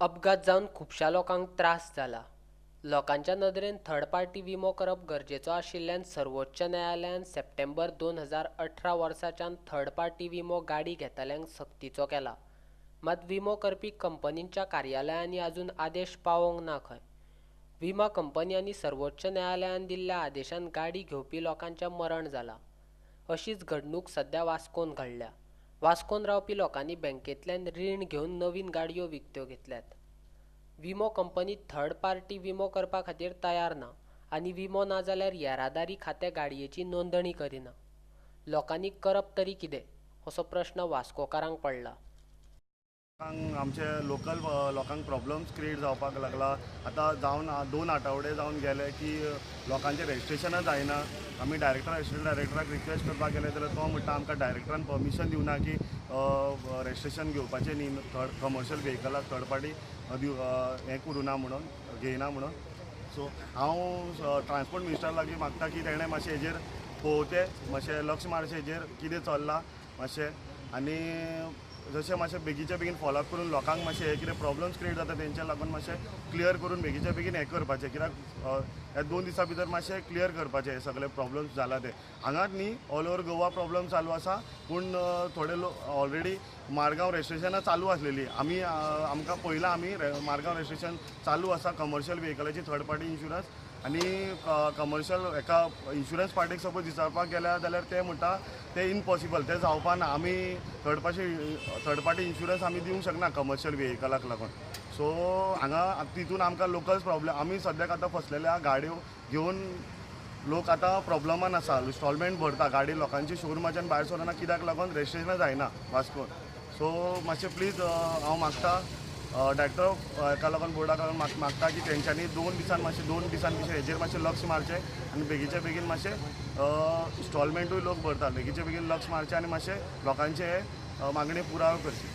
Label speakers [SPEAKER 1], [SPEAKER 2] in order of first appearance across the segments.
[SPEAKER 1] अपघात जावन खुबशा लोकांक त्रास जाला. लोकांच्या नदरेन थर्ड पार्टी विमो करप गरजेचो आशिल्ल्यान सर्वोच्च न्यायालयान सप्टेंबर 2018 वर्साच्यान थर्ड पार्टी विमो गाडी घेतल्यांक सक्तीचो केला. मात विमो करपी कंपनींच्या कार्यालयांनी आजून आदेश पावोवंक ना खंय. विमा कंपनी सर्वोच्च न्यायालयान दिल्ल्या आदेशान गाडी घेवपी लोकांचें मरण जालां. अशीच घडणूक सध्या वास्कोन घडल्या. वास्कोन रावपी लोकांनी बँकेंतल्यान रीण घेवन नवीन गाडयो विकत्यो घेतल्यात. विमो कंपनी थर्ड पार्टी विमो करपा खातीर तयार ना आनी विमो ना जाल्यार येरादारी खातें गाडयेची नोंदणी करिना. लोकांनी करप तरी कितें असो प्रश्न वास्कोकारांक पडला.
[SPEAKER 2] आमचे लोकल लोकांक प्रॉब्लम्स क्रिएट जावपाक लागला. आतां जावन 2 आठवडे जावन गेले की लोकांचे रजिस्ट्रेशनच जायना. आमी एसिस्टंट डायरेक्टराक रिक्वेस्ट करपाक गेले जाल्यार तो म्हणटा आमकां डायरेक्टरान परमिशन दिवना की रजिस्ट्रेशन घेवपाचें न्ही थर्ड कमर्शियल व्हेकलाक थर्ड पार्टी हें करूना म्हणून घेयना म्हणून. सो हांव ट्रान्सपोर्ट मिनिस्टरा लागीं मागता की तेणें मातशें हेजेर पळोवचें, मातशें लक्ष मारचें हेजेर कितें चल्लां मातशें. आनी जशें मातशें बेगीच्या बेगीन फॉलोअप करून लोकांक मातशें हे कितें प्रॉब्लम्स क्रिएट जाता तेंच्या लागून मातशें क्लियर करून बेगीच्या बेगीन हें करपाचें. कित्याक ह्या 2 दिसां भितर मातशें क्लियर करपाचें हे सगळे प्रॉब्लम्स जाला ते. हांगाच न्ही ऑल ओवर गोवा प्रॉब्लम चालू आसा. पूण थोडे लोक ऑलरेडी मारगांव रजिस्ट्रेशनां चालू आसलेली. आमकां पयलां आमी मारगांव रजिस्ट्रेशन चालू आसा कमर्शियल व्हेकलाची थर्ड पार्टी इन्शुरन्स. आनी कमर्शियल हेका इन्शुरन्स पार्टीक सपोज विचारपाक गेल्या जाल्यार ते म्हणटा ते इम्पॉसिबल, ते जावपा ना. आमी थर्ड पार्टी इन्शुरन्स आमी दिवंक शकना कमर्शियल व्हेकलाक लागून. सो हांगा तितून आमकां लोकल्स प्रॉब्लेम. आमी सद्याक आतां फसलेल्या गाडयो घेवन लोक आतां प्रॉब्लमान आसा. इन्स्टॉलमेंट भरता गाडी लोकांची शोरुमाच्यान भायर सरना कित्याक लागून रजिस्ट्रेशनां जायना वास्कोन. सो मातशें प्लीज हांव मागता डायरेक्टर हेका लागून बोर्डाक लागून मागता की तेंच्यांनी 2 दिसान भितर हेजेर मातशें लक्ष मारचें आनी बेगीचे बेगीन मातशें इन्स्टॉलमेंटूय लोक भरता बेगीचे बेगीन लक्ष मारचें आनी मातशें लोकांचे मागणी पुराव करची.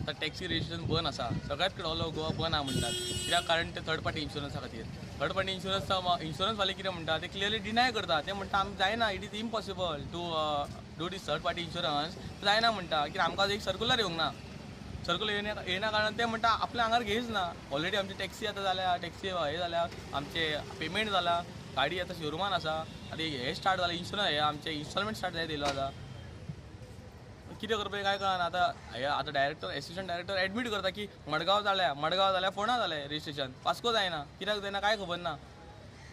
[SPEAKER 3] आता टॅक्सी रजिस्ट्रेशन बंद आसा. सगळ्यात कडेन ऑल ओवर गोवा बंद आहा म्हणटात. कित्याक कारण ते थर्ड पार्टी इन्शुरन्सा खातीर. थर्ड पार्टी इन्शुरन्सवाले कितें म्हणटा ते क्लियरली डिनाय करता. ते म्हणटा आमी जायना, it is impossible to do this third party insurance जायना म्हणटा. कित्याक आमकां एक सर्कुलर येवंक ना. सर्कुलर येना कारण ते म्हणटा आपल्या आंगार घेयच ना. ऑलरेडी आमची टॅक्सी आतां जाल्या, टॅक्सी हे जाल्या, आमचे पेमेंट जाला, गाडी आतां शोरुमान आसा. आतां हे स्टार्ट जालें इन्शुरन्स, हे आमचे इन्स्टॉलमेंट स्टार्ट जायत येयलो आतां. कितें करपाचें काय कळना. आतां डायरेक्टर एसिस्टंट डायरेक्टर एडमीट करता की मडगांव जाल्या फोंडा जालें रजिस्ट्रेशन, वास्को जायना. कित्याक जायना काय खबर ना.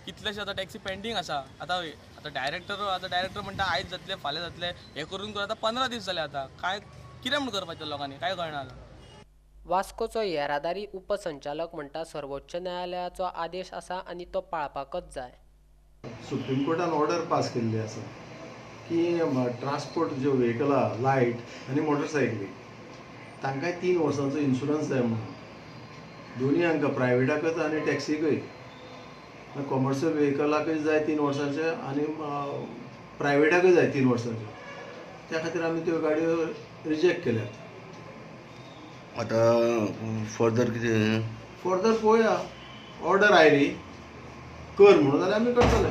[SPEAKER 3] कितलेशे आतां टॅक्सी पेंडींग आसा. आतां डायरेक्टर म्हणटा आयज जातले फाल्यां जातले हे करून आतां 15 दीस जाले. आतां काय कितें म्हूण करपाचें लोकांनी काय कळना.
[SPEAKER 1] वास्कोचो येरादारी उपसंचालक म्हणटा सर्वोच्च न्यायालयाचो आदेश आसा आनी तो पाळपाकच जाय.
[SPEAKER 4] सुप्रीम कोर्टान ऑर्डर पास केल्ली आसा की ट्रान्सपोर्ट ज्यो व्हेकलां लायट आनी मोटरसायकली तांकांय 3 वर्सांचो इन्शुरन्स जाय म्हणून. दोनी हांकां प्रायवेटाकच आनी टॅक्सीकय. कमर्शियल व्हेकलाकय जाय 3 वर्सांचे आनी प्रायवेटाकय जाय 3 वर्सांचे. त्या खातीर आमी त्यो गाडयो रिजेक्ट केल्यात.
[SPEAKER 5] आतां फर्दर कितें
[SPEAKER 4] फर्दर पळोवया. ऑर्डर आयली कर म्हणून जाल्यार आमी करतले.